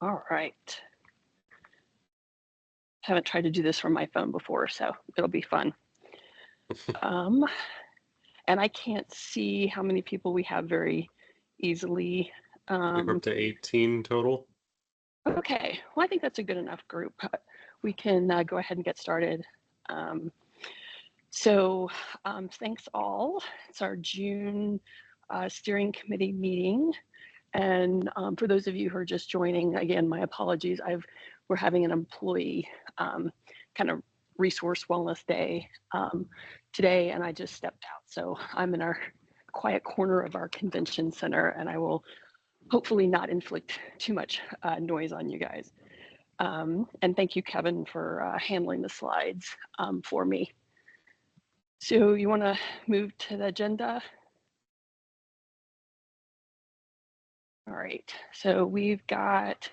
All right. Haven't tried to do this from my phone before, so it'll be fun. And I can't see how many people we have very easily. We're up to 18 total. Okay, well, I think that's a good enough group. We can go ahead and get started. Thanks all. It's our June steering committee meeting. And for those of you who are just joining, again, my apologies. We're having an employee kind of resource wellness day today, and I just stepped out. So I'm in our quiet corner of our convention center, and I will hopefully not inflict too much noise on you guys. And thank you, Kevin, for handling the slides for me. So you want to move to the agenda? All right, so we've got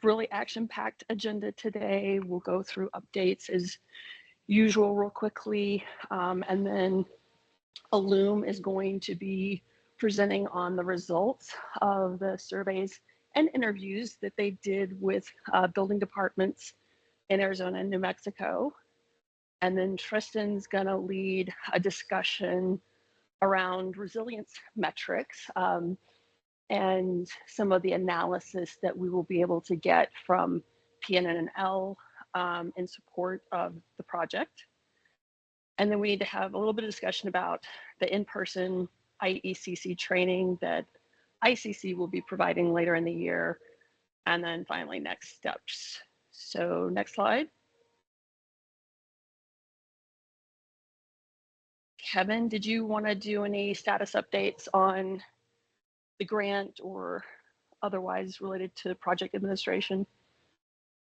really action-packed agenda today. We'll go through updates as usual real quickly, and then Ellume is going to be presenting on the results of the surveys and interviews that they did with building departments in Arizona and New Mexico. And then Tristan's gonna lead a discussion around resilience metrics and some of the analysis that we will be able to get from PNNL in support of the project. And then we need to have a little bit of discussion about the in-person IECC training that ICC will be providing later in the year. And then finally, next steps. So next slide. Kevin, did you want to do any status updates on the grant or otherwise related to project administration?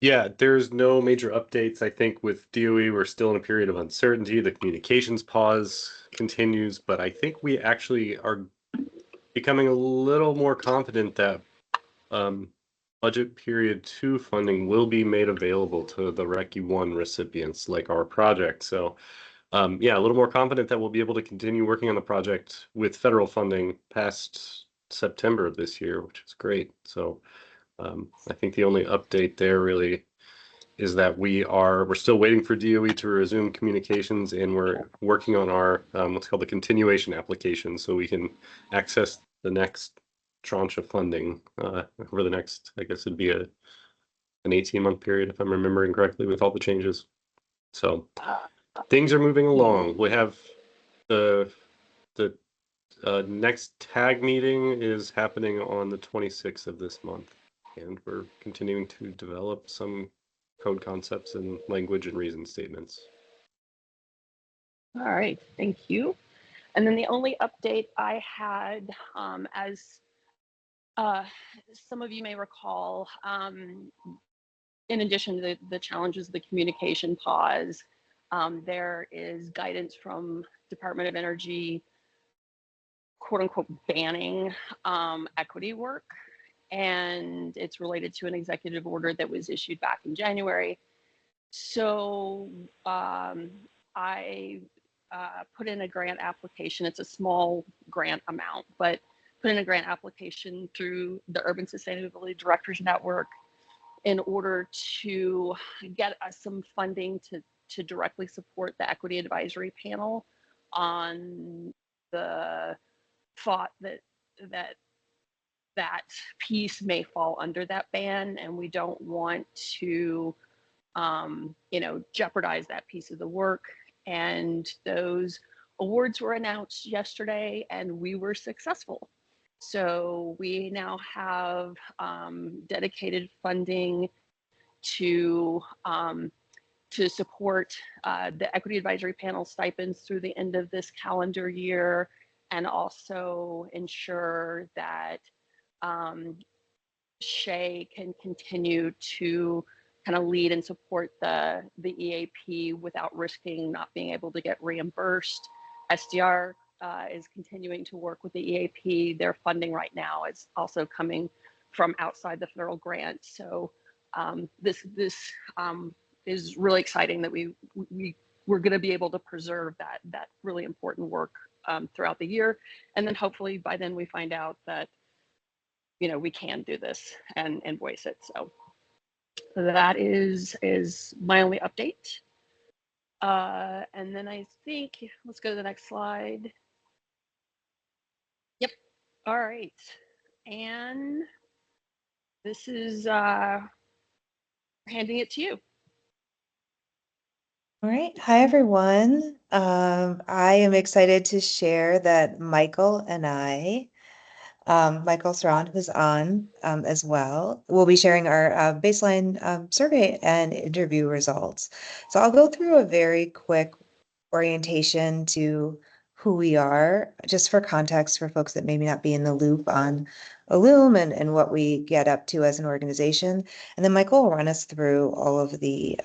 Yeah, there's no major updates. I think with DOE, we're still in a period of uncertainty. The communications pause continues, but I think we actually are becoming a little more confident that budget period 2 funding will be made available to the RECCE 1 recipients like our project. So yeah, a little more confident that we'll be able to continue working on the project with federal funding past September of this year, which is great. So I think the only update there really is that we're still waiting for DOE to resume communications, and we're working on our what's called the continuation application, so we can access the next tranche of funding over the next, I guess it'd be an 18-month period if I'm remembering correctly with all the changes. So things are moving along. We have the next TAG meeting is happening on the 26th of this month, and we're continuing to develop some code concepts and language and reason statements. All right, thank you. And then the only update I had, as some of you may recall, in addition to the challenges of the communication pause, there is guidance from Department of Energy, quote unquote, banning equity work. And it's related to an executive order that was issued back in January. So I put in a grant application. It's a small grant amount, but put in a grant application through the Urban Sustainability Directors Network in order to get us some funding to directly support the Equity Advisory Panel on the thought that piece may fall under that ban, and we don't want to jeopardize that piece of the work. And those awards were announced yesterday, and we were successful. So we now have dedicated funding to support the Equity Advisory Panel stipends through the end of this calendar year, and also ensure that SHEA can continue to kind of lead and support the EAP without risking not being able to get reimbursed. SDR is continuing to work with the EAP. Their funding right now is also coming from outside the federal grant. So this is really exciting that we're going to be able to preserve that really important work throughout the year. And then hopefully by then we find out that we can do this and voice it. So that is my only update. And then I think, let's go to the next slide. Yep. All right. And this is handing it to you. All right. Hi, everyone. I am excited to share that Michael and I, Michael Strawn, who's on as well, will be sharing our baseline survey and interview results. So I'll go through a very quick orientation to who we are, just for context for folks that maybe not be in the loop on Ellume and what we get up to as an organization. And then Michael will run us through all of the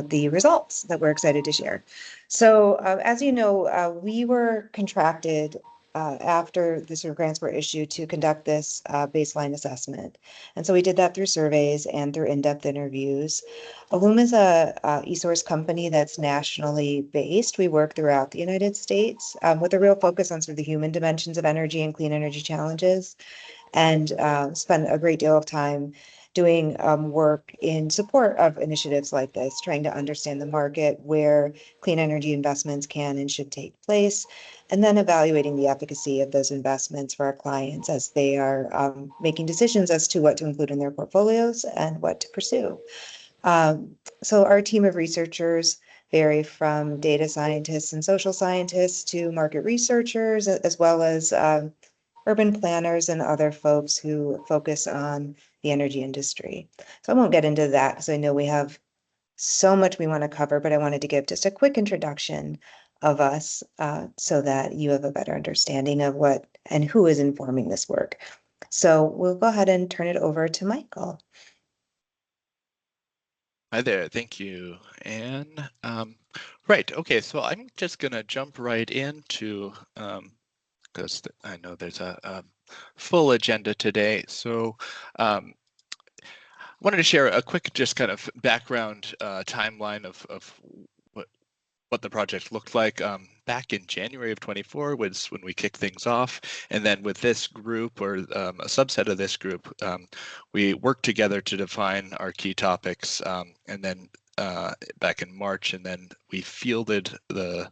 the results that we're excited to share. So as you know, we were contracted after the sort of grants were issued to conduct this baseline assessment. And so we did that through surveys and through in-depth interviews. Ellume is a e-source company that's nationally based. We work throughout the United States with a real focus on sort of the human dimensions of energy and clean energy challenges, and spend a great deal of time doing work in support of initiatives like this, trying to understand the market, where clean energy investments can and should take place, and then evaluating the efficacy of those investments for our clients as they are making decisions as to what to include in their portfolios and what to pursue. So our team of researchers vary from data scientists and social scientists to market researchers, as well as urban planners and other folks who focus on the energy industry. So I won't get into that because I know we have so much we want to cover, but I wanted to give just a quick introduction of us so that you have a better understanding of what and who is informing this work. So we'll go ahead and turn it over to Michael. Hi there, thank you, Anne. Right, okay, so I'm just gonna jump right into because I know there's a full agenda today. So wanted to share a quick just kind of background timeline of what the project looked like. Back in January of 24 was when we kicked things off. And then with this group, or a subset of this group, we worked together to define our key topics. And then back in March, and then we fielded the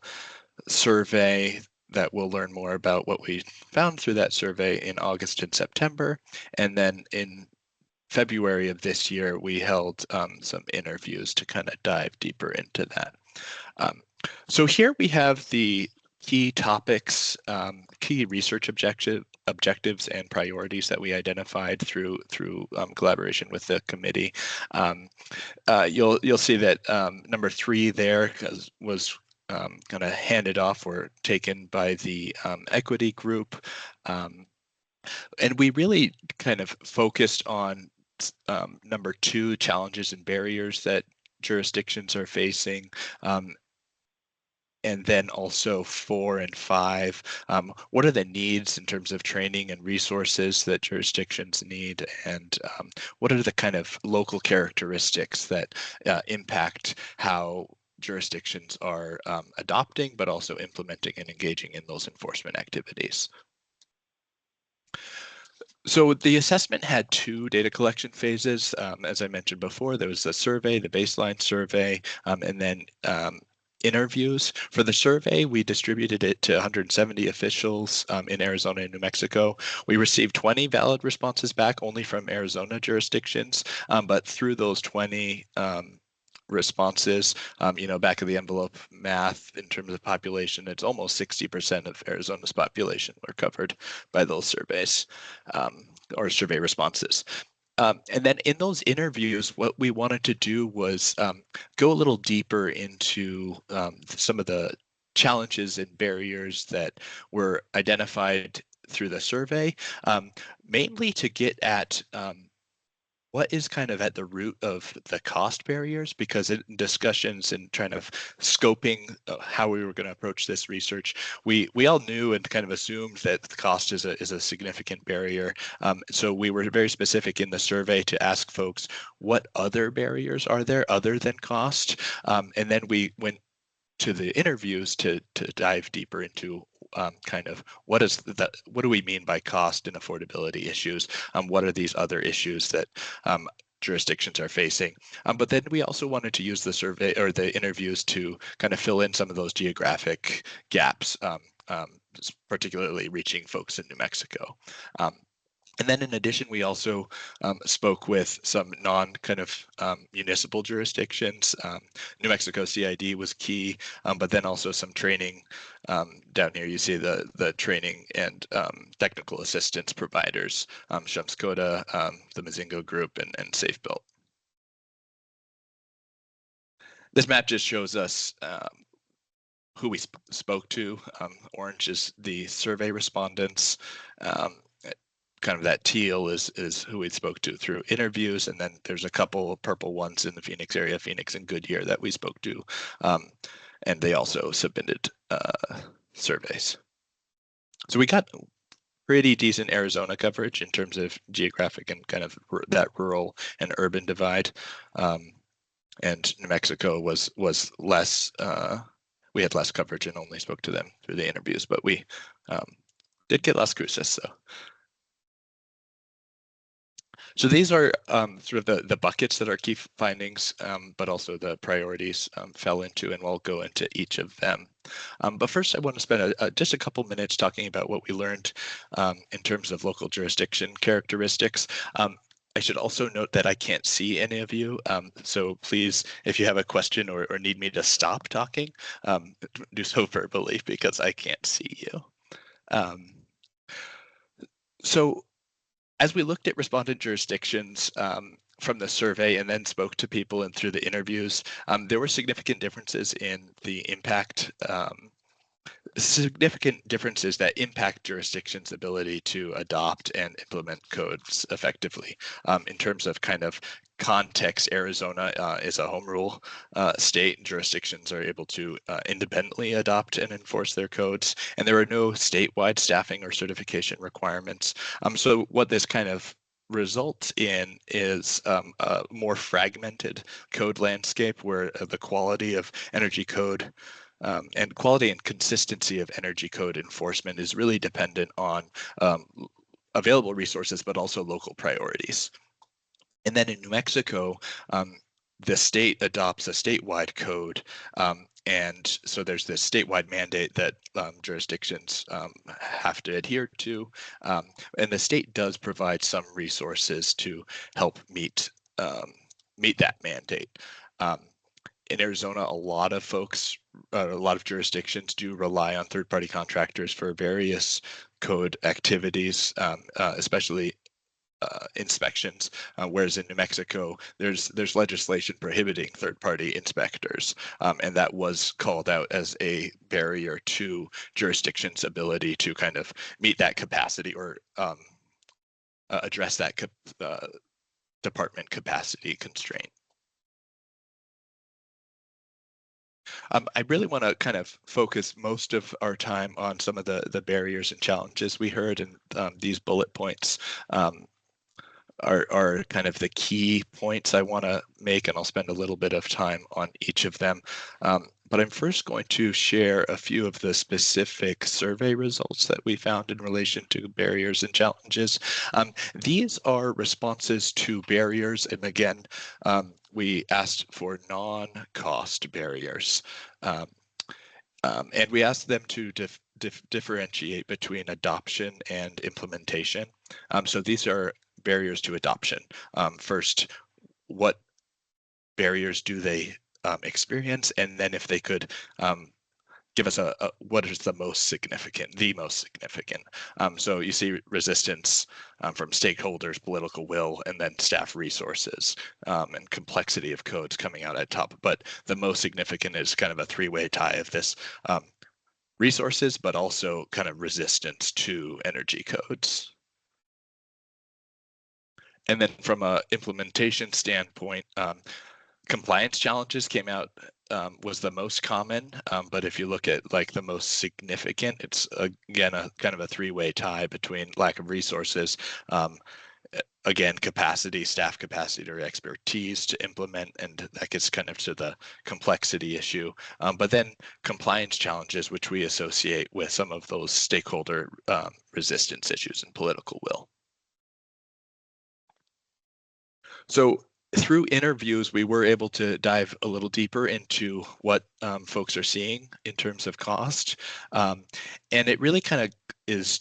survey that we'll learn more about what we found through that survey in August and September. And then in February of this year, we held some interviews to kind of dive deeper into that. So here we have the key topics, key research objectives and priorities that we identified through collaboration with the committee. You'll see that number 3 there was kind of handed off or taken by the equity group. And we really kind of focused on number 2, challenges and barriers that jurisdictions are facing. And then also 4 and 5, what are the needs in terms of training and resources that jurisdictions need, and what are the kind of local characteristics that impact how jurisdictions are adopting, but also implementing and engaging in those enforcement activities. So the assessment had 2 data collection phases. As I mentioned before, there was the survey, the baseline survey, and then interviews. For the survey, we distributed it to 170 officials in Arizona and New Mexico. We received 20 valid responses back only from Arizona jurisdictions, but through those 20 responses, back of the envelope math in terms of population, it's almost 60% of Arizona's population were covered by those surveys or survey responses. And then in those interviews, what we wanted to do was go a little deeper into some of the challenges and barriers that were identified through the survey, mainly to get at what is kind of at the root of the cost barriers, because in discussions and trying to scoping how we were going to approach this research, we all knew and kind of assumed that the cost is a significant barrier. So we were very specific in the survey to ask folks, what other barriers are there other than cost? And then we went to the interviews to dive deeper into kind of what do we mean by cost and affordability issues? What are these other issues that jurisdictions are facing? But then we also wanted to use the survey or the interviews to kind of fill in some of those geographic gaps, particularly reaching folks in New Mexico. And then in addition, we also spoke with some non-kind of municipal jurisdictions. New Mexico CID was key, but then also some training. Down here, you see the training and technical assistance providers, Shamskoda, the Mazingo Group, and SafeBuilt. This map just shows us who we spoke to. Orange is the survey respondents. Kind of that teal is who we spoke to through interviews, and then there's a couple of purple ones in the Phoenix area, Phoenix and Goodyear, that we spoke to, and they also submitted surveys. So we got pretty decent Arizona coverage in terms of geographic and kind of that rural and urban divide, and New Mexico was less. We had less coverage and only spoke to them through the interviews, but we did get Las Cruces. So these are sort of the buckets that our key findings, but also the priorities fell into, and we'll go into each of them. But first, I want to spend just a couple minutes talking about what we learned in terms of local jurisdiction characteristics. I should also note that I can't see any of you, so please, if you have a question or need me to stop talking, do so verbally because I can't see you. So as we looked at respondent jurisdictions from the survey and then spoke to people and through the interviews, there were significant differences in the impact, significant differences that impact jurisdictions' ability to adopt and implement codes effectively. In terms of kind of context, Arizona is a home rule state, and jurisdictions are able to independently adopt and enforce their codes, and there are no statewide staffing or certification requirements. So what this kind of results in is a more fragmented code landscape where the quality of energy code and quality and consistency of energy code enforcement is really dependent on available resources, but also local priorities. And then in New Mexico, the state adopts a statewide code. And so there's this statewide mandate that jurisdictions have to adhere to. And the state does provide some resources to help meet that mandate. In Arizona, a lot of jurisdictions do rely on third-party contractors for various code activities, especially inspections, whereas in New Mexico, there's legislation prohibiting third-party inspectors, and that was called out as a barrier to jurisdictions' ability to kind of meet that capacity or address that department capacity constraint. I really want to kind of focus most of our time on some of the barriers and challenges we heard, and these bullet points are kind of the key points I want to make, and I'll spend a little bit of time on each of them. But I'm first going to share a few of the specific survey results that we found in relation to barriers and challenges. These are responses to barriers, and again, we asked for non-cost barriers. And we asked them to differentiate between adoption and implementation. So these are barriers to adoption. First, what barriers do they experience, and then if they could give us what is the most significant. So you see resistance from stakeholders, political will, and then staff resources and complexity of codes coming out at top. But the most significant is kind of a three-way tie of this resources, but also kind of resistance to energy codes. And then from a implementation standpoint, compliance challenges came out was the most common, but if you look at like the most significant, it's again a kind of a three-way tie between lack of resources, again, capacity, staff capacity or expertise to implement, and that gets kind of to the complexity issue. But then compliance challenges, which we associate with some of those stakeholder resistance issues and political will. So through interviews, we were able to dive a little deeper into what folks are seeing in terms of cost. And it really kind of is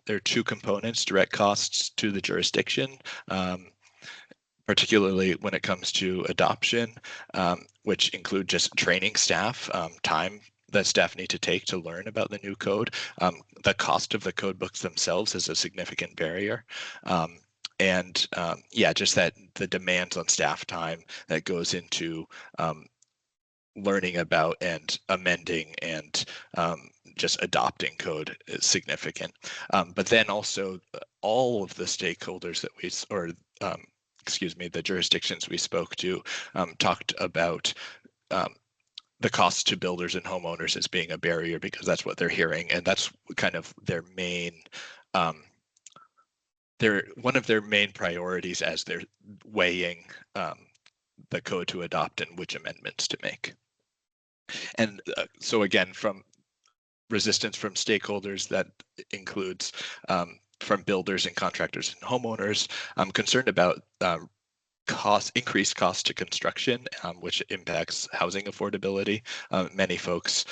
there are two components: direct costs to the jurisdiction, particularly when it comes to adoption, which include just training staff, time that staff need to take to learn about the new code. The cost of the code books themselves is a significant barrier. Yeah, just that the demands on staff time that goes into learning about and amending and just adopting code is significant. But then also all of the stakeholders that the jurisdictions we spoke to talked about the cost to builders and homeowners as being a barrier, because that's what they're hearing, and that's kind of their main one of their main priorities as they're weighing the code to adopt and which amendments to make. And so again, from resistance from stakeholders, that includes from builders and contractors and homeowners, concerned about increased cost to construction, which impacts housing affordability. Many folks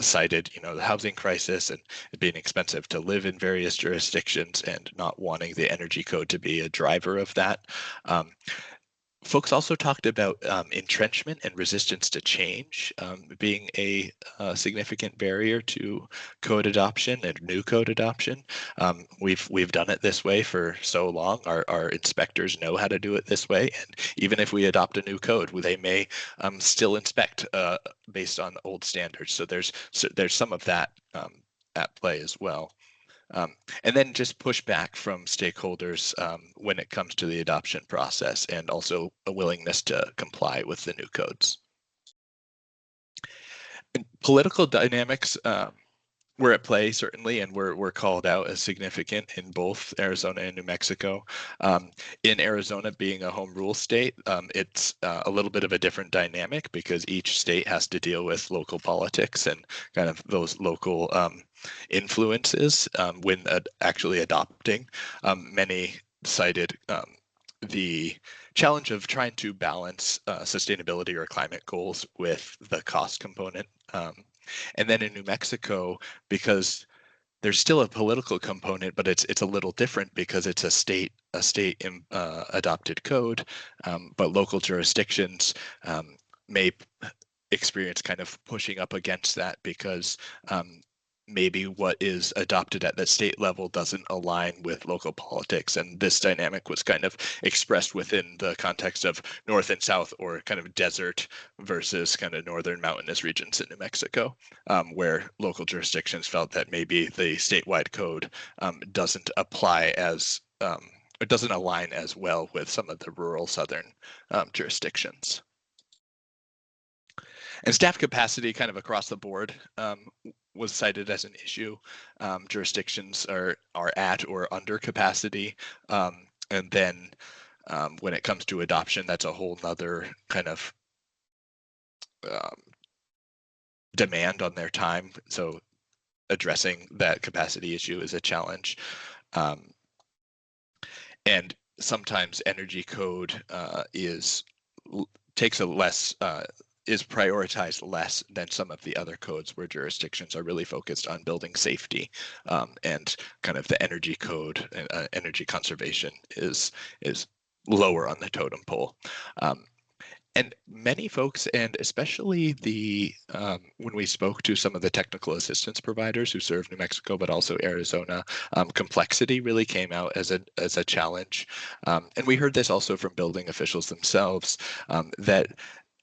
cited, the housing crisis and it being expensive to live in various jurisdictions and not wanting the energy code to be a driver of that. Folks also talked about entrenchment and resistance to change being a significant barrier to code adoption and new code adoption. We've done it this way for so long. Our inspectors know how to do it this way, and even if we adopt a new code, they may still inspect based on old standards. So there's some of that at play as well. And then just pushback from stakeholders when it comes to the adoption process, and also a willingness to comply with the new codes. And political dynamics were at play, certainly, and were called out as significant in both Arizona and New Mexico. In Arizona, being a home rule state, it's a little bit of a different dynamic because each state has to deal with local politics and kind of those local influences when actually adopting. Many cited the challenge of trying to balance sustainability or climate goals with the cost component. And then in New Mexico, because there's still a political component, but it's a little different because it's a state adopted code, but local jurisdictions may experience kind of pushing up against that because maybe what is adopted at the state level doesn't align with local politics. And this dynamic was kind of expressed within the context of North and South, or kind of desert versus kind of northern mountainous regions in New Mexico, where local jurisdictions felt that maybe the statewide code doesn't apply as, it doesn't align as well with some of the rural southern jurisdictions. And staff capacity kind of across the board was cited as an issue. Jurisdictions are at or under capacity. And then when it comes to adoption, that's a whole nother kind of demand on their time. So addressing that capacity issue is a challenge. And sometimes energy code takes a less is prioritized less than some of the other codes, where jurisdictions are really focused on building safety, and kind of the energy code and energy conservation is lower on the totem pole. And many folks, and especially when we spoke to some of the technical assistance providers who serve New Mexico, but also Arizona, complexity really came out as a challenge. And we heard this also from building officials themselves, that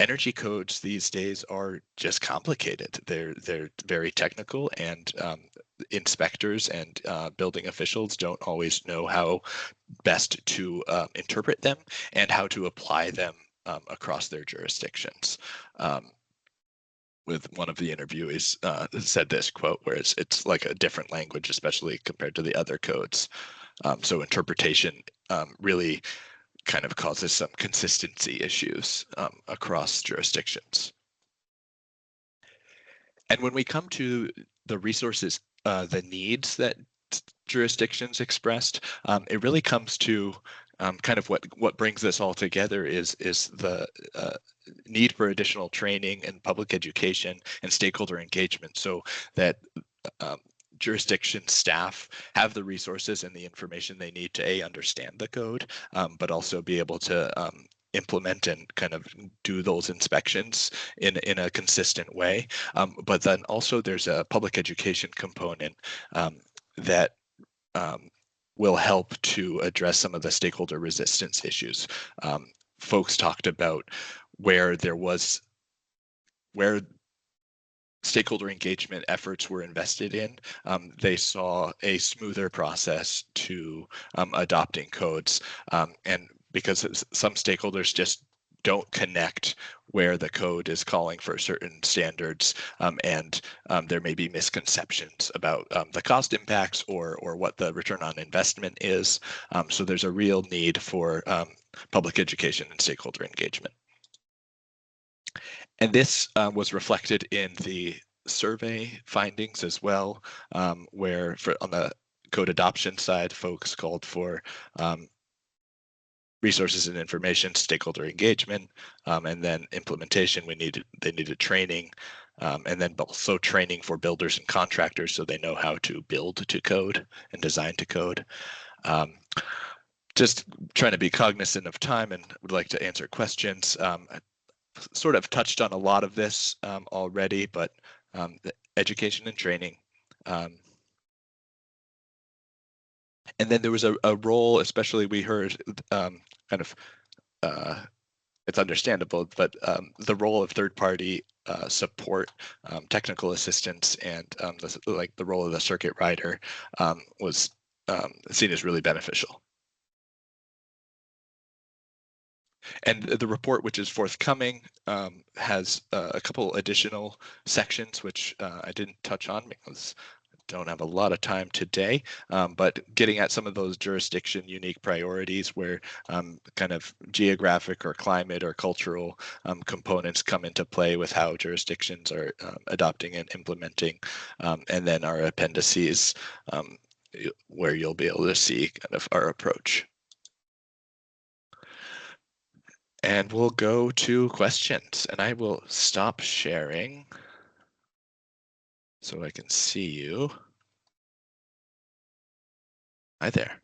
energy codes these days are just complicated. They're very technical, and inspectors and building officials don't always know how best to interpret them and how to apply them across their jurisdictions. With one of the interviewees said this quote, where it's like a different language, especially compared to the other codes. So interpretation really kind of causes some consistency issues across jurisdictions. And when we come to the resources, the needs that jurisdictions expressed, it really comes to kind of what brings this all together is the need for additional training and public education and stakeholder engagement, so that jurisdiction staff have the resources and the information they need to understand the code, but also be able to implement and kind of do those inspections in a consistent way. But then also there's a public education component that will help to address some of the stakeholder resistance issues. Folks talked about where stakeholder engagement efforts were invested in, they saw a smoother process to adopting codes. And because some stakeholders just don't connect where the code is calling for certain standards, and there may be misconceptions about the cost impacts or what the return on investment is. So there's a real need for public education and stakeholder engagement. And this was reflected in the survey findings as well, where on the code adoption side, folks called for resources and information, stakeholder engagement, and then implementation. They needed training, and then also training for builders and contractors so they know how to build to code and design to code. Just trying to be cognizant of time and would like to answer questions. Sort of touched on a lot of this already, but the education and training. And then there was a role, especially we heard kind of, it's understandable, but the role of third-party support, technical assistance, and the role of the circuit rider was seen as really beneficial. And the report, which is forthcoming, has a couple additional sections, which I didn't touch on because I don't have a lot of time today, but getting at some of those jurisdiction unique priorities where kind of geographic or climate or cultural components come into play with how jurisdictions are adopting and implementing, and then our appendices where you'll be able to see kind of our approach. And we'll go to questions, and I will stop sharing so I can see you. Hi there.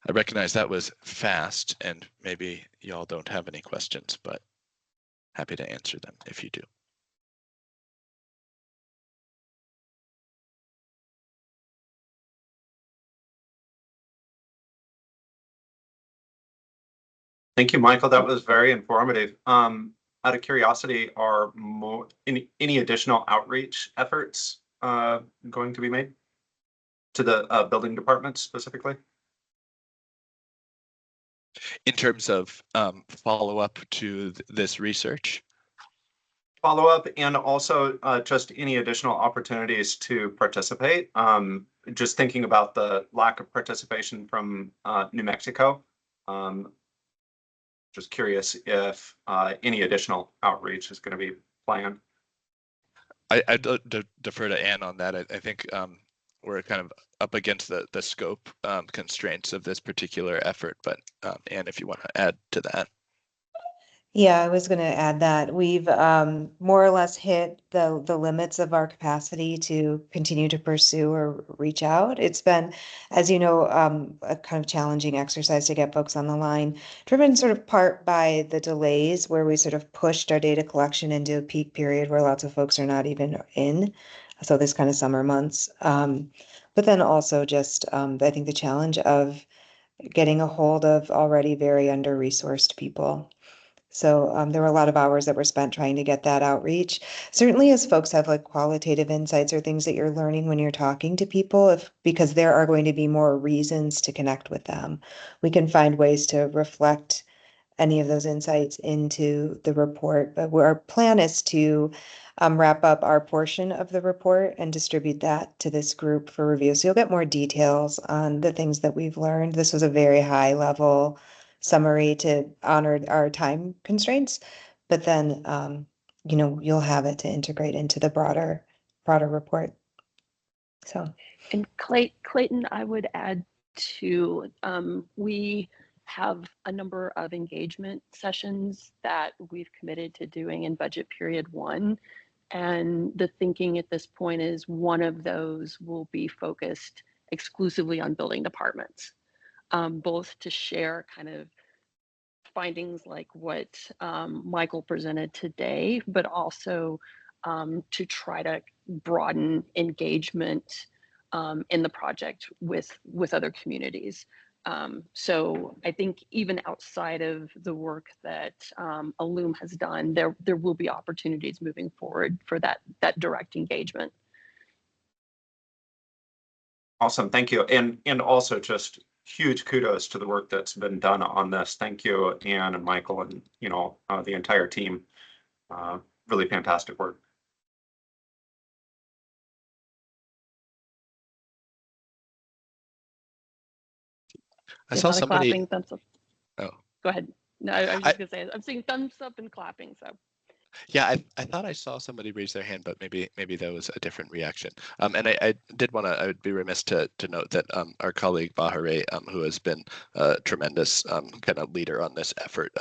I recognize that was fast, and maybe y'all don't have any questions, but happy to answer them if you do. Thank you, Michael. That was very informative. Out of curiosity, are any additional outreach efforts going to be made to the building departments specifically? In terms of follow-up to this research? Follow-up and also just any additional opportunities to participate. Just thinking about the lack of participation from New Mexico. Just curious if any additional outreach is going to be planned. I defer to Anne on that. I think we're kind of up against the scope constraints of this particular effort, but Anne, if you want to add to that. Yeah, I was going to add that we've more or less hit the limits of our capacity to continue to pursue or reach out. It's been, as you know, a kind of challenging exercise to get folks on the line, driven sort of part by the delays where we sort of pushed our data collection into a peak period where lots of folks are not even in. So this kind of summer months. But then also just, I think the challenge of getting a hold of already very under-resourced people. So there were a lot of hours that were spent trying to get that outreach. Certainly as folks have like qualitative insights or things that you're learning when you're talking to people, because there are going to be more reasons to connect with them. We can find ways to reflect any of those insights into the report. But our plan is to wrap up our portion of the report and distribute that to this group for review. So you'll get more details on the things that we've learned. This was a very high level summary to honor our time constraints, but then you know, you'll have it to integrate into the broader report. So And Clayton, I would add to, we have a number of engagement sessions that we've committed to doing in budget period 1. And the thinking at this point is one of those will be focused exclusively on building departments, both to share kind of findings like what Michael presented today, but also to try to broaden engagement in the project with other communities. So I think even outside of the work that Ellume has done, there will be opportunities moving forward for that direct engagement. Awesome, thank you. And also just huge kudos to the work that's been done on this. Thank you, Anne and Michael, and you know, the entire team. Really fantastic work. I saw somebody. Clapping, thumbs up. Oh, go ahead. No, I was just gonna say I'm seeing thumbs up and clapping. So. Yeah, I thought I saw somebody raise their hand, but maybe that was a different reaction. And I did want to, I would be remiss to note that our colleague Bahare, who has been a tremendous kind of leader on this effort,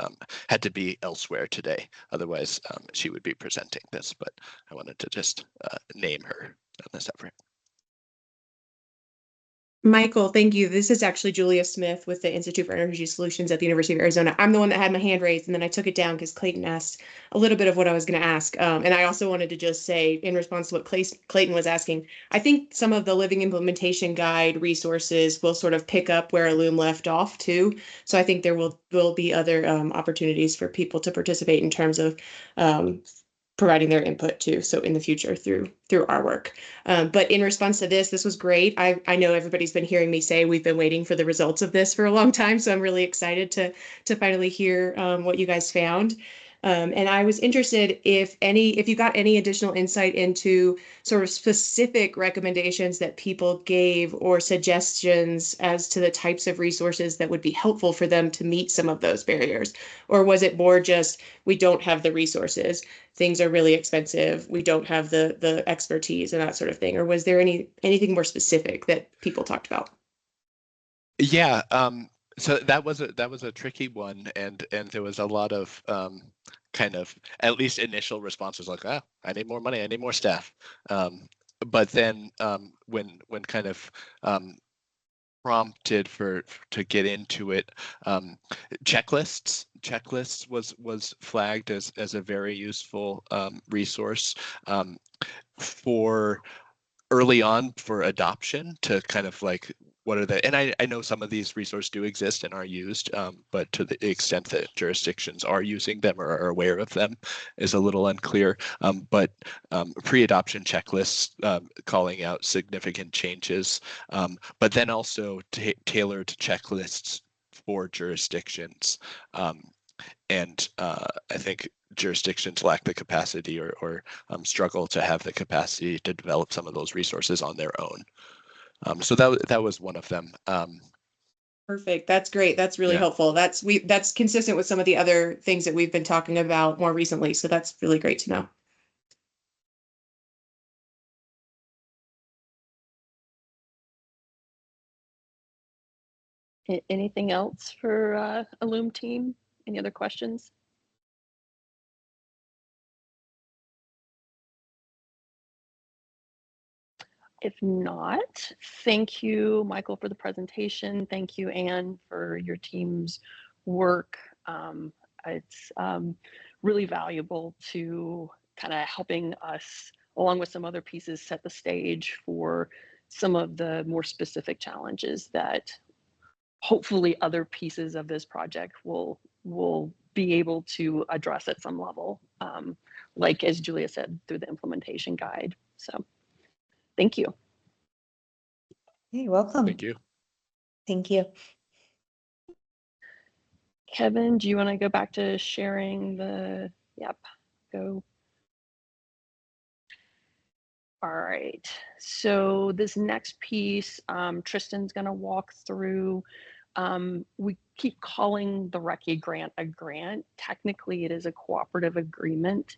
had to be elsewhere today. Otherwise, she would be presenting this, but I wanted to just name her on this effort. Michael, thank you. This is actually Julia Smith with the Institute for Energy Solutions at the University of Arizona. I'm the one that had my hand raised, and then I took it down because Clayton asked a little bit of what I was going to ask. And I also wanted to just say, in response to what Clayton was asking, I think some of the Living Implementation Guide resources will sort of pick up where Ellume left off too. So I think there will be other opportunities for people to participate in terms of providing their input too. So in the future through our work. But in response to this was great. I know everybody's been hearing me say we've been waiting for the results of this for a long time. So I'm really excited to finally hear what you guys found. And I was interested if you got any additional insight into sort of specific recommendations that people gave or suggestions as to the types of resources that would be helpful for them to meet some of those barriers. Or was it more just, we don't have the resources, things are really expensive, we don't have the expertise and that sort of thing? Or was there anything more specific that people talked about? Yeah, so that was a tricky one, and there was a lot of kind of at least initial responses like, I need more money, I need more staff. But then when kind of prompted to get into it, checklists was flagged as a very useful resource for early on for adoption, to kind of like, what are they? And I know some of these resources do exist and are used, but to the extent that jurisdictions are using them or are aware of them is a little unclear. But pre-adoption checklists calling out significant changes, but then also tailored checklists for jurisdictions. And I think jurisdictions lack the capacity or struggle to have the capacity to develop some of those resources on their own. So that was one of them. Perfect. That's great. That's really helpful. That's consistent with some of the other things that we've been talking about more recently. So that's really great to know. Anything else for Ellume team? Any other questions? If not, thank you, Michael, for the presentation. Thank you, Anne, for your team's work. It's really valuable to kind of helping us, along with some other pieces, set the stage for some of the more specific challenges that hopefully other pieces of this project will be able to address at some level, like as Julia said, through the implementation guide. So thank you. You're welcome. Thank you. Thank you. Kevin, do you want to go back to sharing the, yep, go. All right, so this next piece, Tristan's gonna walk through. We keep calling the Recce grant a grant. Technically, it is a cooperative agreement,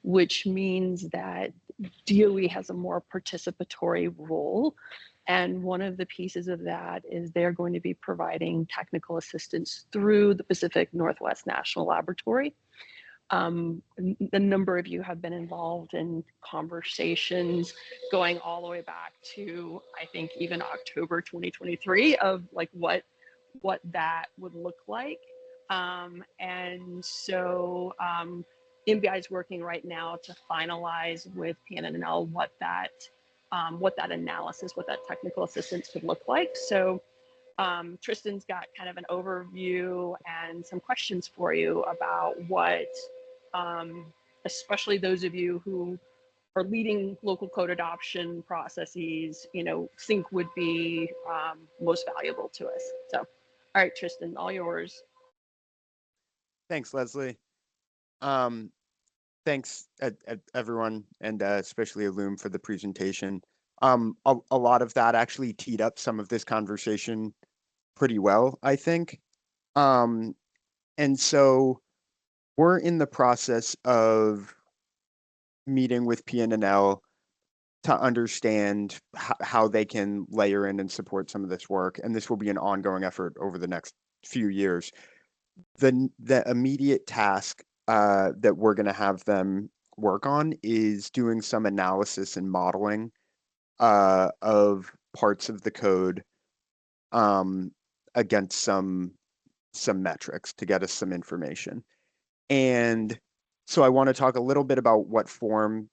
which means that DOE has a more participatory role. And one of the pieces of that is they're going to be providing technical assistance through the Pacific Northwest National Laboratory. A number of you have been involved in conversations going all the way back to, I think, even October 2023 of like what that would look like. And so MBI is working right now to finalize with PNNL what that analysis, what that technical assistance could look like. So Tristan's got kind of an overview and some questions for you about what, especially those of you who are leading local code adoption processes, you know, think would be most valuable to us. So, all right, Tristan, all yours. Thanks, Leslie. Thanks everyone, and especially Illum for the presentation. A lot of that actually teed up some of this conversation pretty well, I think. And so we're in the process of meeting with PNNL to understand how they can layer in and support some of this work. And this will be an ongoing effort over the next few years. The immediate task that we're going to have them work on is doing some analysis and modeling of parts of the code against some metrics to get us some information. And so I want to talk a little bit about what form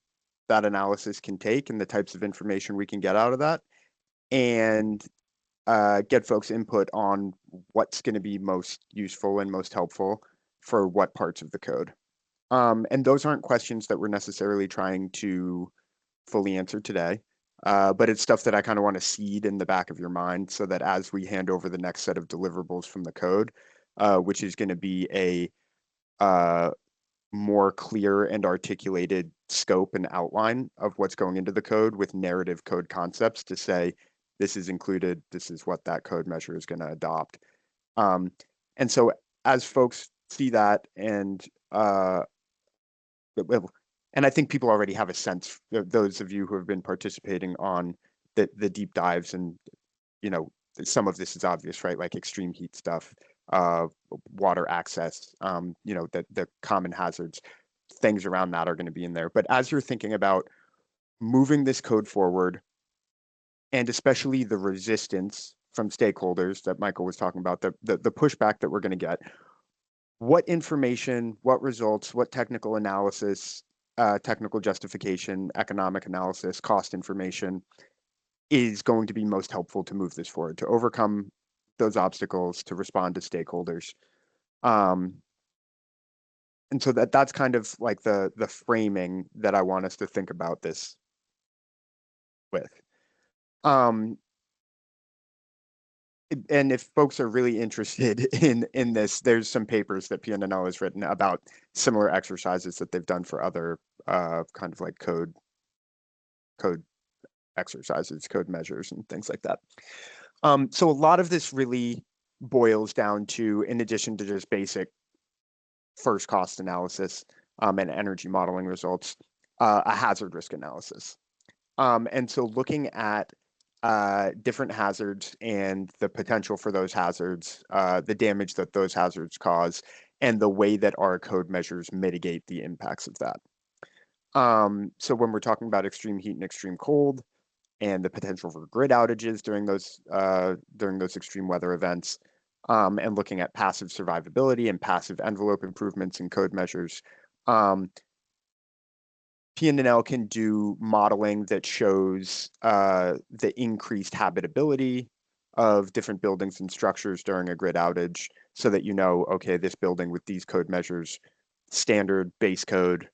that analysis can take and the types of information we can get out of that, and get folks' input on what's going to be most useful and most helpful for what parts of the code. And those aren't questions that we're necessarily trying to fully answer today, but it's stuff that I kind of want to seed in the back of your mind so that as we hand over the next set of deliverables from the code, which is going to be a more clear and articulated scope and outline of what's going into the code with narrative code concepts to say, this is included, this is what that code measure is going to adopt. And so as folks see that, and I think people already have a sense, those of you who have been participating on the deep dives, and you know, some of this is obvious, right? Like extreme heat stuff, water access, you know, the common hazards, things around that are going to be in there. But as you're thinking about moving this code forward, and especially the resistance from stakeholders that Michael was talking about, the pushback that we're going to get, what information, what results, what technical analysis, technical justification, economic analysis, cost information is going to be most helpful to move this forward, to overcome those obstacles, to respond to stakeholders. And so that's kind of like the framing that I want us to think about this with. And if folks are really interested in this, there's some papers that PNNL has written about similar exercises that they've done for other kind of like code exercises, code measures, and things like that. So a lot of this really boils down to, in addition to just basic first cost analysis and energy modeling results, a hazard risk analysis. And so looking at different hazards and the potential for those hazards, the damage that those hazards cause, and the way that our code measures mitigate the impacts of that. So when we're talking about extreme heat and extreme cold, and the potential for grid outages during those extreme weather events, and looking at passive survivability and passive envelope improvements in code measures, PNNL can do modeling that shows the increased habitability of different buildings and structures during a grid outage, so that you know, okay, this building with these code measures, standard base code,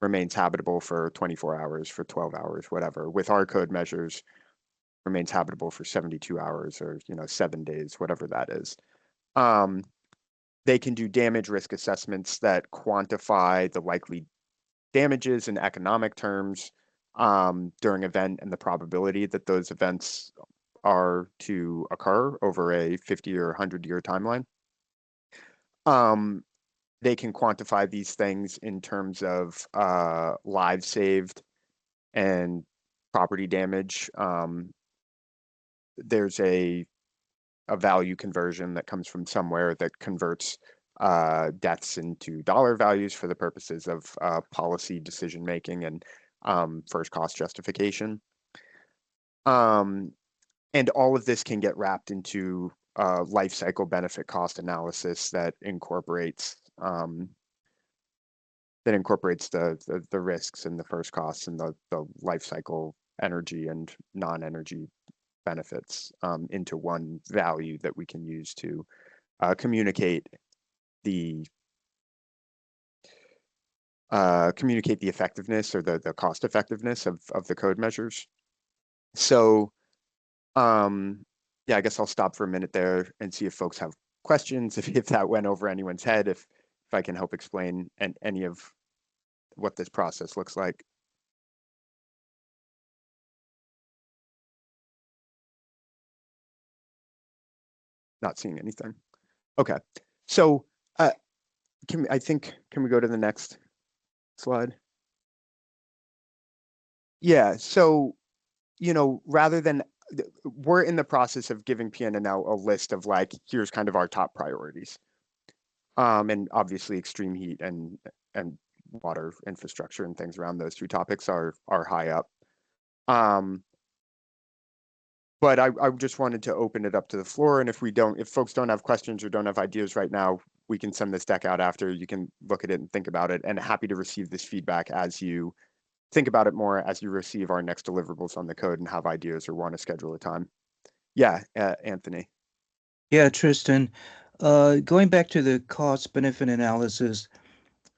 remains habitable for 24 hours, for 12 hours, whatever. With our code measures, remains habitable for 72 hours or 7 days, whatever that is. they can do damage risk assessments that quantify the likely damages in economic terms during event and the probability that those events are to occur over a 50 or 100-year timeline. They can quantify these things in terms of lives saved and property damage. There's a value conversion that comes from somewhere that converts deaths into dollar values for the purposes of policy decision making and first cost justification. And all of this can get wrapped into life cycle benefit cost analysis that incorporates the risks and the first costs and the life cycle energy and non-energy benefits into one value that we can use to communicate the effectiveness or the cost effectiveness of the code measures. So yeah, I guess I'll stop for a minute there and see if folks have questions, if that went over anyone's head, if I can help explain any of what this process looks like. Not seeing anything. Okay, so can we go to the next slide? Yeah, so rather than we're in the process of giving PNNL a list of like, here's kind of our top priorities. And obviously extreme heat and water infrastructure and things around those two topics are high up. But I just wanted to open it up to the floor. And if folks don't have questions or don't have ideas right now, we can send this deck out after. You can look at it and think about it, and happy to receive this feedback as you think about it more, as you receive our next deliverables on the code and have ideas or want to schedule a time. Yeah, Anthony. Yeah, Tristan, going back to the cost benefit analysis,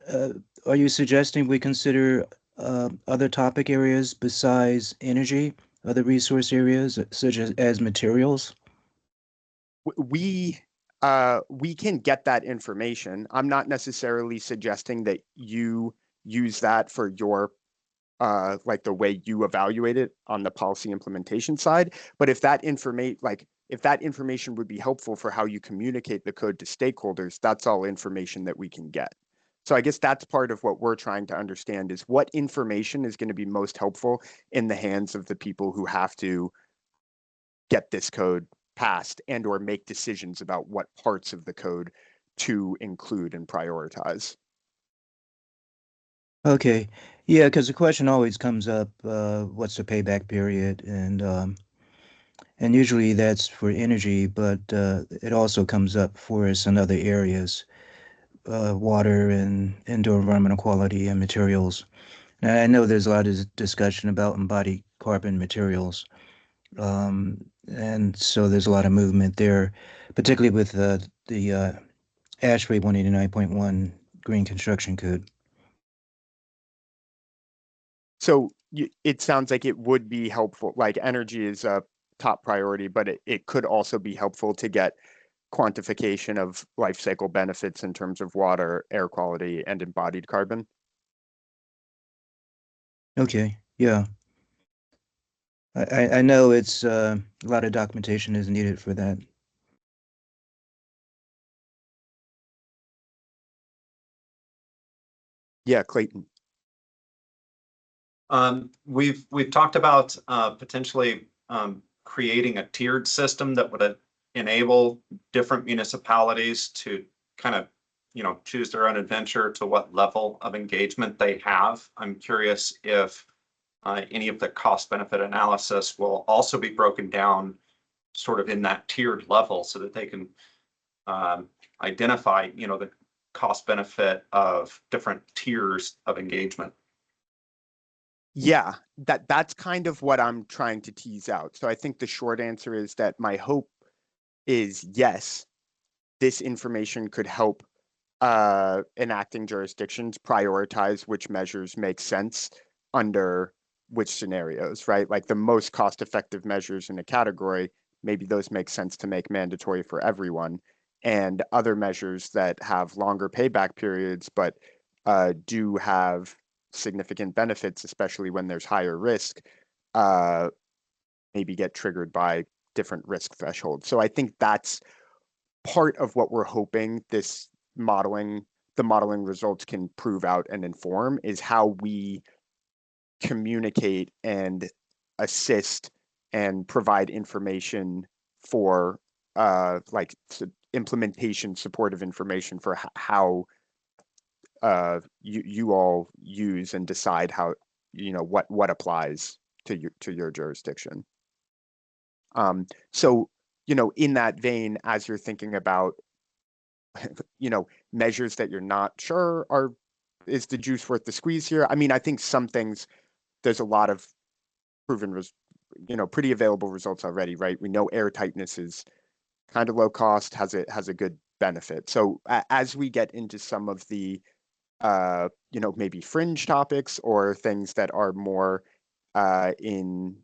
are you suggesting we consider other topic areas besides energy, other resource areas such as materials? We can get that information. I'm not necessarily suggesting that you use that for your like the way you evaluate it on the policy implementation side. But if that information would be helpful for how you communicate the code to stakeholders, that's all information that we can get. So I guess that's part of what we're trying to understand, is what information is going to be most helpful in the hands of the people who have to get this code passed and or make decisions about what parts of the code to include and prioritize. Okay, yeah, because the question always comes up, what's the payback period? And usually that's for energy, but it also comes up for us in other areas, water and indoor environmental quality and materials. Now, I know there's a lot of discussion about embodied carbon materials. And so there's a lot of movement there, particularly with the ASHRAE 189.1 Green Construction Code. So it sounds like it would be helpful, like energy is a top priority, but it could also be helpful to get quantification of life cycle benefits in terms of water, air quality, and embodied carbon. Okay, yeah. I know it's a lot of documentation is needed for that. Yeah, Clayton. We've talked about potentially creating a tiered system that would enable different municipalities to kind of, choose their own adventure to what level of engagement they have. I'm curious if any of the cost benefit analysis will also be broken down sort of in that tiered level so that they can identify, the cost benefit of different tiers of engagement. Yeah, that's kind of what I'm trying to tease out. So I think the short answer is that my hope is yes, this information could help enacting jurisdictions prioritize which measures make sense under which scenarios, right? Like the most cost-effective measures in a category, maybe those make sense to make mandatory for everyone. and other measures that have longer payback periods, but do have significant benefits, especially when there's higher risk, maybe get triggered by different risk thresholds. So I think that's part of what we're hoping this modeling, the modeling results can prove out and inform, is how we communicate and assist and provide information for like implementation supportive information for how you all use and decide how, you know, what applies to your jurisdiction. So, you know, in that vein, as you're thinking about, you know, measures that you're not sure is the juice worth the squeeze here? I mean, I think some things, there's a lot of proven, you know, pretty available results already, right? We know air tightness is kind of low cost, has a good benefit. So as we get into some of the, you know, maybe fringe topics or things that are more in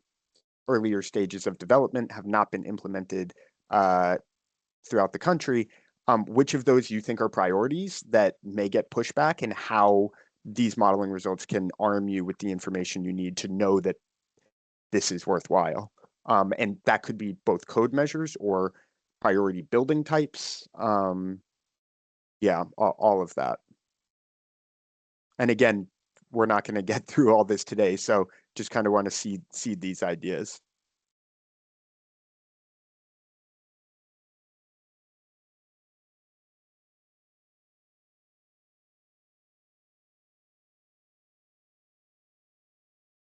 earlier stages of development, have not been implemented throughout the country, which of those you think are priorities that may get pushback, and how these modeling results can arm you with the information you need to know that this is worthwhile. And that could be both code measures or priority building types. Yeah, all of that. And again, we're not going to get through all this today, so just kind of want to seed these ideas.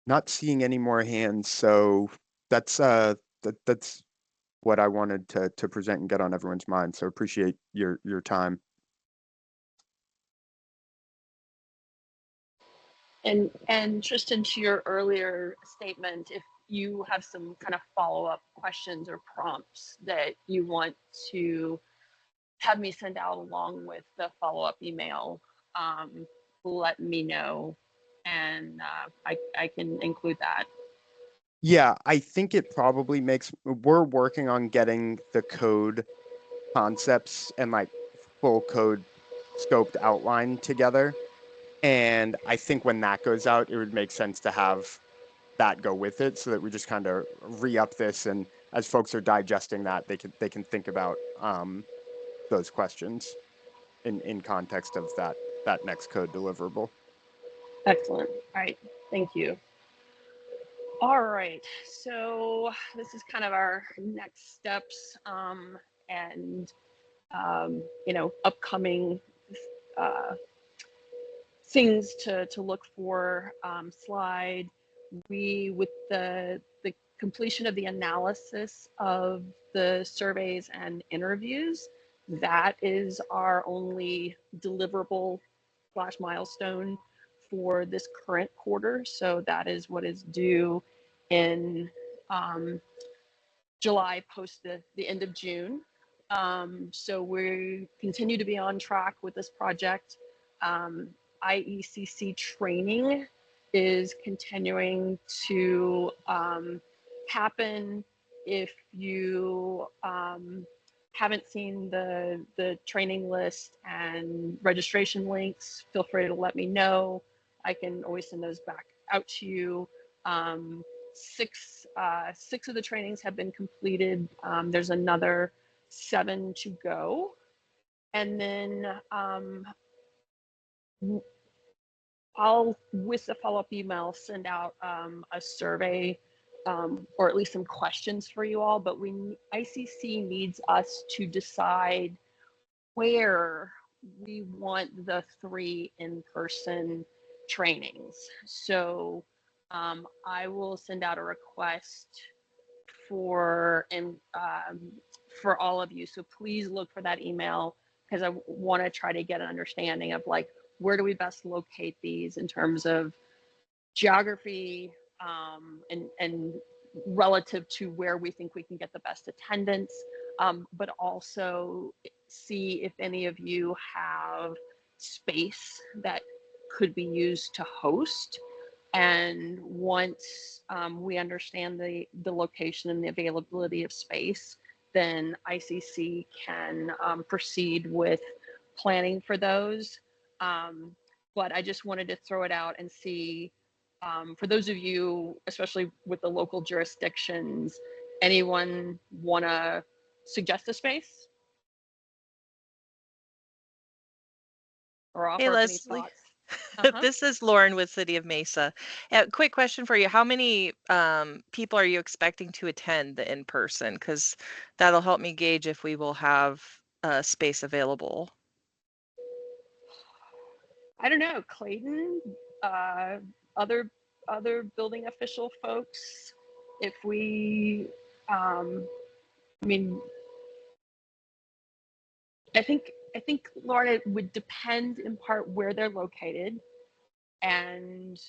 Not seeing any more hands, so that's that's what I wanted to present and get on everyone's mind. So appreciate your time. And Tristan, to your earlier statement, if you have some kind of follow-up questions or prompts that you want to have me send out along with the follow-up email, let me know, and I can include that. Yeah, I think it probably makes, we're working on getting the code concepts and like full code scoped outline together. And I think when that goes out, it would make sense to have that go with it, so that we just kind of re-up this, and as folks are digesting that, they can think about those questions in context of that next code deliverable. Excellent. All right. Thank you. All right. So this is kind of our next steps and you know, upcoming things to look for. Slide. With the completion of the analysis of the surveys and interviews, that is our only deliverable / milestone for this current quarter. So that is what is due in July, post the end of June. So we continue to be on track with this project. IECC training is continuing to happen. If you haven't seen the training list and registration links, feel free to let me know. I can always send those back out to you. Six of the trainings have been completed. There's another 7 to go. And then I'll, with the follow-up email, send out a survey or at least some questions for you all. But ICC needs us to decide where we want the 3 in-person trainings. So I will send out a request for all of you. So please look for that email, because I want to try to get an understanding of like, where do we best locate these in terms of geography and relative to where we think we can get the best attendance, but also see if any of you have space that could be used to host. And once we understand the location and the availability of space, then ICC can proceed with planning for those. But I just wanted to throw it out and see, for those of you, especially with the local jurisdictions, anyone want to suggest a space? Or offer Hey, up any Leslie. thoughts? Uh-huh. This is Lauren with City of Mesa. Quick question for you. How many people are you expecting to attend the in-person? Because that'll help me gauge if we will have space available. I don't know, Clayton, other building official folks, if we, I mean, I think Lauren, it would depend in part where they're located and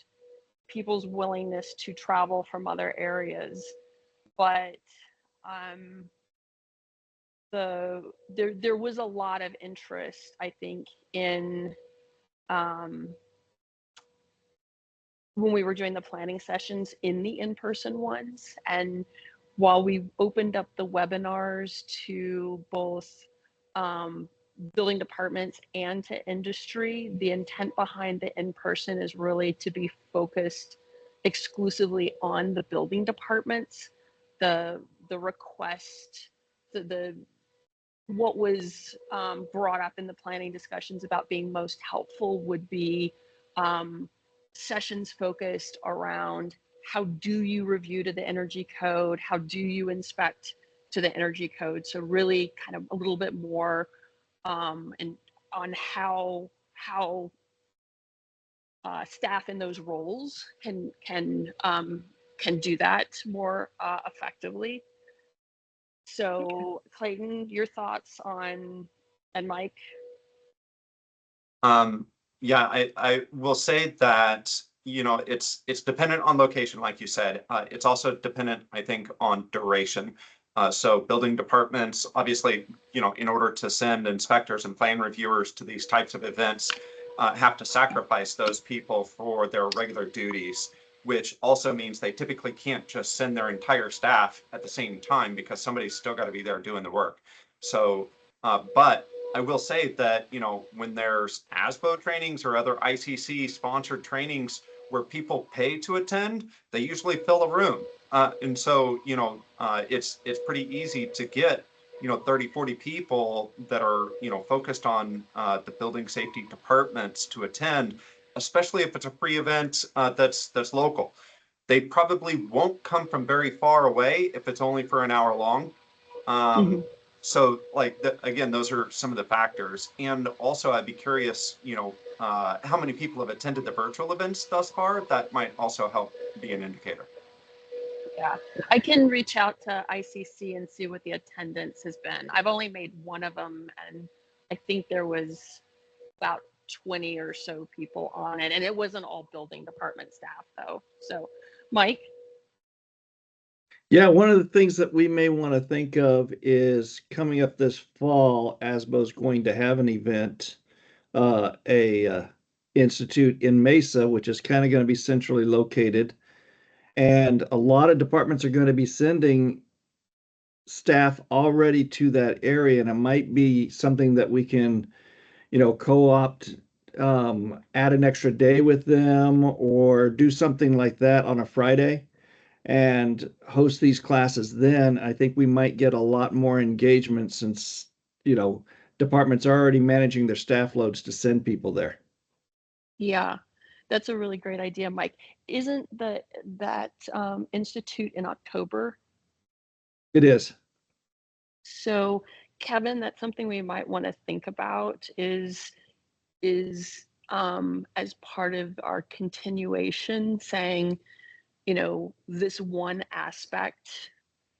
people's willingness to travel from other areas. But there was a lot of interest, I think, in when we were doing the planning sessions in the in-person ones. And while we opened up the webinars to both building departments and to industry, the intent behind the in-person is really to be focused exclusively on the building departments. The request, the what was brought up in the planning discussions about being most helpful would be sessions focused around how do you review to the energy code, how do you inspect to the energy code. So really kind of a little bit more and on how staff in those roles can do that more effectively. So Clayton, your thoughts on, and Mike? Yeah, I will say that, you know, it's dependent on location, like you said. It's also dependent, I think, on duration. So building departments, obviously, you know, in order to send inspectors and plan reviewers to these types of events, have to sacrifice those people for their regular duties, which also means they typically can't just send their entire staff at the same time because somebody's still got to be there doing the work. So, but I will say that, you know, when there's ASBO trainings or other ICC sponsored trainings where people pay to attend, they usually fill a room. And so, you know, it's pretty easy to get, you know, 30, 40 people that are, you know, focused on the building safety departments to attend, especially if it's a free event that's local. They probably won't come from very far away if it's only for an hour long. So like, again, those are some of the factors. And also I'd be curious, you know, how many people have attended the virtual events thus far? That might also help be an indicator. Yeah, I can reach out to ICC and see what the attendance has been. I've only made one of them, and I think there was about 20 or so people on it, and it wasn't all building department staff though. So, Mike? Yeah, one of the things that we may want to think of is coming up this fall, ASBO's going to have an event, institute in Mesa, which is kind of going to be centrally located. And a lot of departments are going to be sending staff already to that area, and it might be something that we can, you know, co-opt, add an extra day with them or do something like that on a Friday and host these classes. Then I think we might get a lot more engagement since, you know, departments are already managing their staff loads to send people there. Yeah, that's a really great idea, Mike. Isn't that institute in October? It is. So, Kevin, that's something we might want to think about is as part of our continuation saying, you know, this one aspect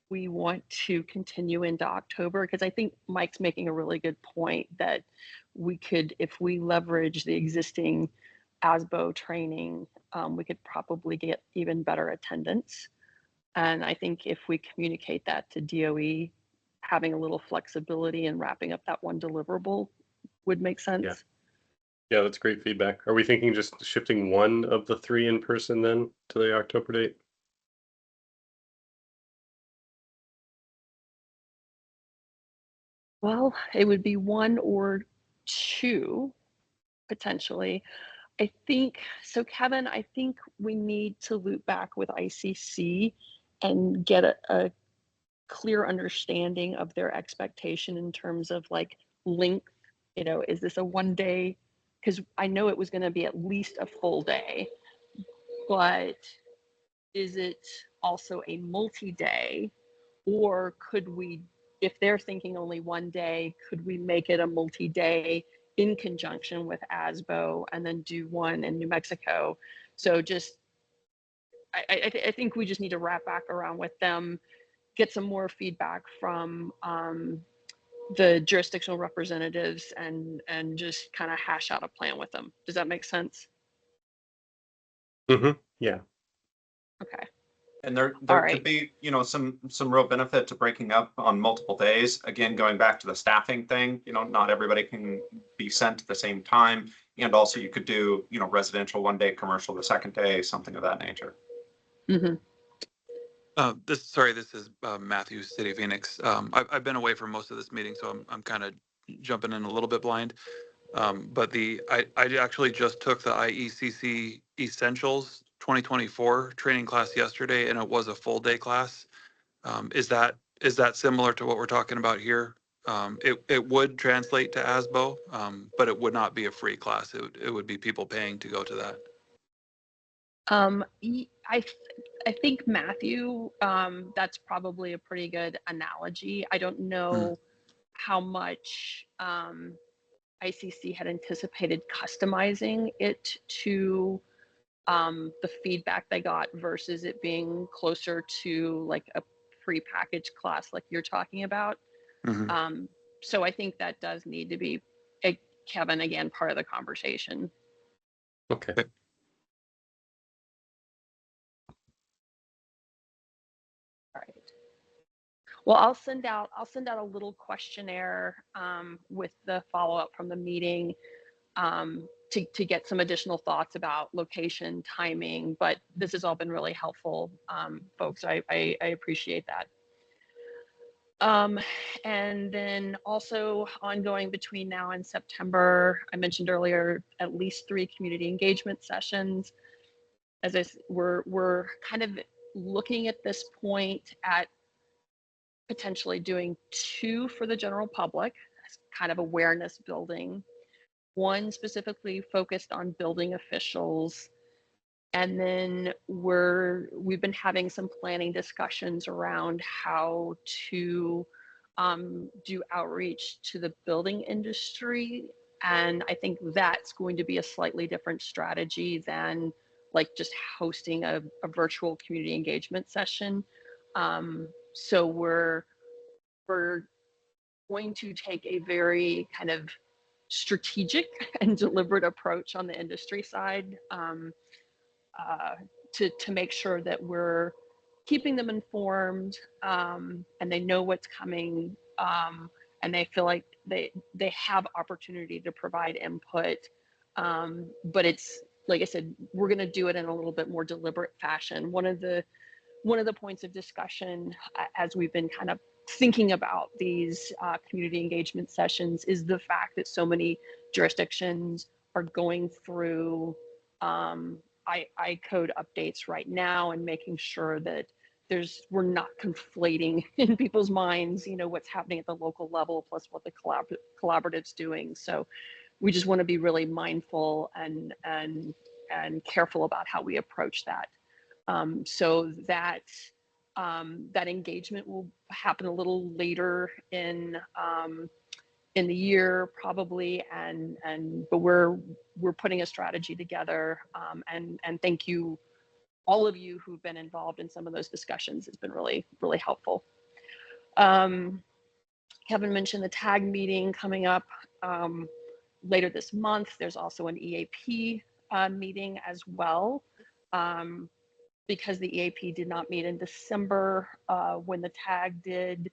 we want to continue into October, because I think Mike's making a really good point that we could, if we leverage the existing ASBO training, we could probably get even better attendance. And I think if we communicate that to DOE, having a little flexibility and wrapping up that one deliverable would make sense. Yeah, that's great feedback. Are we thinking just shifting one of the 3 in person then to the October date? Well, it would be one or two potentially. I think so, Kevin. I think we need to loop back with ICC and get a clear understanding of their expectation in terms of like length. You know, is this a 1 day? Because I know it was going to be at least a full day, but is it also a multi-day? Or could we, if they're thinking only 1 day, could we make it a multi-day in conjunction with ASBO and then do one in New Mexico? So just, I think we just need to wrap back around with them, get some more feedback from the jurisdictional representatives and just kind of hash out a plan with them. Does that make sense? Yeah. Okay. And there All could right. be, you know, some real benefit to breaking up on multiple days. Again, going back to the staffing thing, you know, not everybody can be sent at the same time. And also you could do, you know, residential 1 day, commercial the second day, something of that nature. Mm-hmm. This is Matthew, City of Phoenix. I've been away for most of this meeting, so I'm kind of jumping in a little bit blind. But I actually just took the IECC Essentials 2024 training class yesterday, and it was a full day class. Is that similar to what we're talking about here? It would translate to ASBO, but it would not be a free class. It would be people paying to go to that. I think Matthew, that's probably a pretty good analogy. I don't know how much ICC had anticipated customizing it to the feedback they got versus it being closer to like a pre-packaged class like you're talking about. So I think that does need to be, Kevin, again, part of the conversation. Okay. All right. Well, I'll send out a little questionnaire with the follow-up from the meeting to get some additional thoughts about location, timing, but this has all been really helpful, folks. I appreciate that. And then also ongoing between now and September, I mentioned earlier, at least 3 community engagement sessions. As we're kind of looking at this point at potentially doing 2 for the general public, as kind of awareness building, 1 specifically focused on building officials. And then we've been having some planning discussions around how to do outreach to the building industry. And I think that's going to be a slightly different strategy than like just hosting a virtual community engagement session. So we're going to take a very kind of strategic and deliberate approach on the industry side to make sure that we're keeping them informed and they know what's coming and they feel like they have opportunity to provide input. But it's, like I said, we're going to do it in a little bit more deliberate fashion. One of the points of discussion as we've been kind of thinking about these community engagement sessions is the fact that so many jurisdictions are going through I-code updates right now and making sure that we're not conflating in people's minds, you know, what's happening at the local level plus what the collaborative's doing. So we just want to be really mindful and careful about how we approach that. So that engagement will happen a little later in the year probably, but we're putting a strategy together, and thank you all of you who've been involved in some of those discussions. It's been really helpful. Kevin mentioned the TAG meeting coming up later this month. There's also an EAP meeting as well. Because the EAP did not meet in December when the TAG did,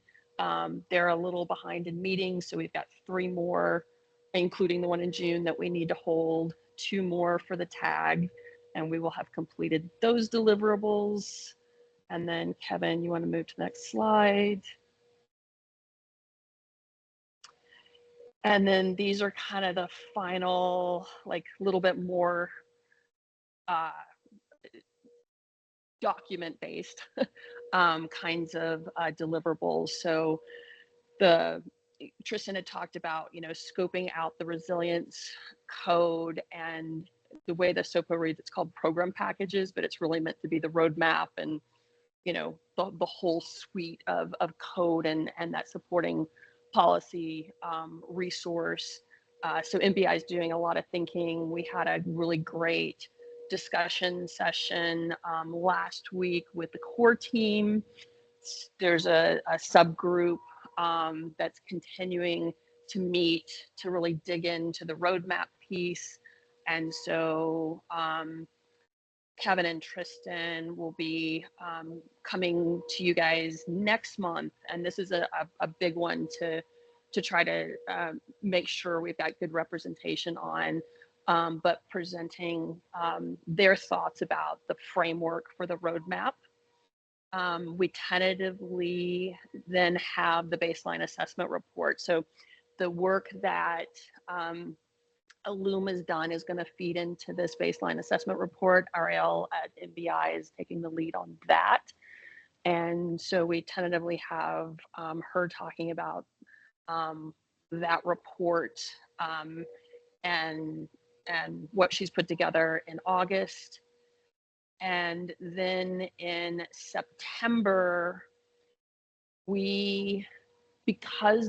they're a little behind in meetings. So we've got 3 more, including the one in June that we need to hold, 2 more for the TAG, and we will have completed those deliverables. And then Kevin, you want to move to the next slide? And then these are kind of the final, like a little bit more document based kinds of deliverables. So Tristan had talked about, scoping out the resilience code, and the way the SOPA reads, it's called program packages, but it's really meant to be the roadmap and, the whole suite of code and that supporting policy resource. So MBI is doing a lot of thinking. We had a really great discussion session last week with the core team. There's a subgroup that's continuing to meet to really dig into the roadmap piece. And so Kevin and Tristan will be coming to you guys next month. And this is a big one to try to make sure we've got good representation on, but presenting their thoughts about the framework for the roadmap. We tentatively then have the baseline assessment report. So the work that Illum has done is going to feed into this baseline assessment report. Ariel at MBI is taking the lead on that. And so we tentatively have her talking about that report and what she's put together in August. And then in September, because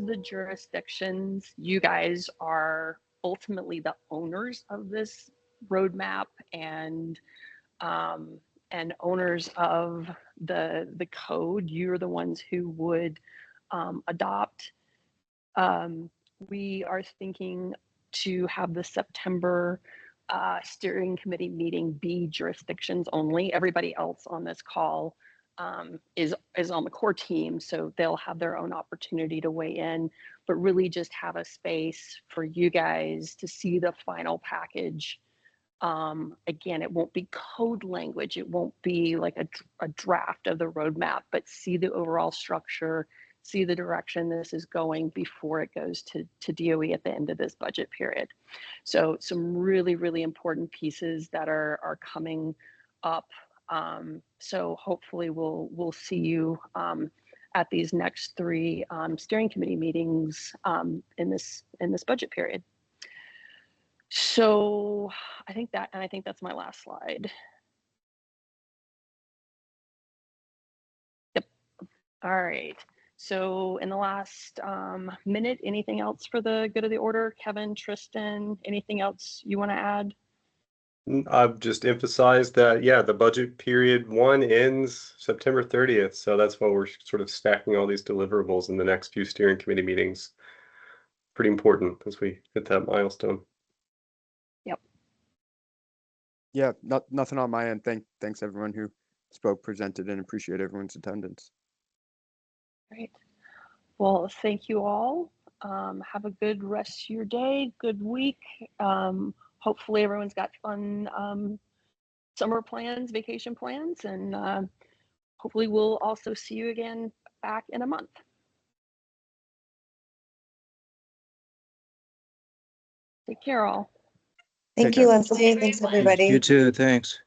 the jurisdictions, you guys are ultimately the owners of this roadmap and owners of the code, you're the ones who would adopt. We are thinking to have the September steering committee meeting be jurisdictions only. Everybody else on this call is on the core team, so they'll have their own opportunity to weigh in, but really just have a space for you guys to see the final package. Again, it won't be code language, it won't be like a draft of the roadmap, but see the overall structure, see the direction this is going before it goes to DOE at the end of this budget period. So some really, really important pieces that are coming up. So hopefully we'll see you at these next 3 steering committee meetings in this budget period. So I think that's my last slide. Yep. All right. So in the last minute, anything else for the good of the order? Kevin, Tristan, anything else you want to add? I've just emphasized that, yeah, the budget period 1 ends September 30th. So that's why we're sort of stacking all these deliverables in the next few steering committee meetings. Pretty important as we hit that milestone. Yep. Yeah, nothing on my end. Thanks everyone who spoke, presented, and appreciate everyone's attendance. Great. Well, thank you all. Have a good rest of your day, good week. Hopefully everyone's got fun summer plans, vacation plans, and hopefully we'll also see you again back in a month. Take care all. Thank Take you, care. Leslie. Thanks, everybody. You too, thanks.